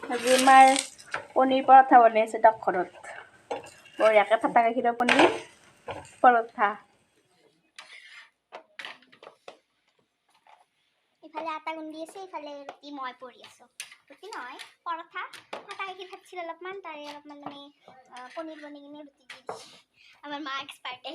আজি মাৰ পনীৰ পৰঠা বনাইছে ঘৰত বঢ়িয়াকৈ ফাটা গাখীৰৰ পনীৰ পৰঠা। ইফালে আটা গুন্ধি আছে, ইফালে ৰুটি মই পৰি আছোঁ। ৰুটি নহয়, পৰঠা। আটা গাখীৰ ফাটিছিল অলপমান, তাৰে অলপমান মানে পনীৰ বনাই কিনে ৰুটি দি দিছে। আমাৰ মা এক্সপাৰ্টে।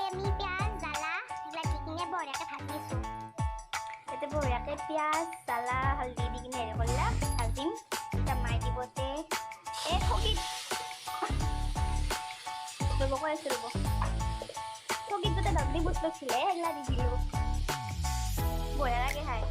আমি পিঁয়াজ জ্বালা এইবিলাক দি কিনে বঢ়িয়াকৈ ভাজিছোঁ। এতে বঢ়িয়াকৈ পিঁয়াজ জ্বালা হালধি দি কিনে হেৰি কৰিলা ভাজিম। এতিয়া মাই দিবতে ঠগিত ৰ'ব কৈ আছোঁ ৰ'ব ঠগিত যাতে দালি বুট লৈছিলে সেইগিলা দি দিলোঁ। বঢ়িয়া লাগে খাই।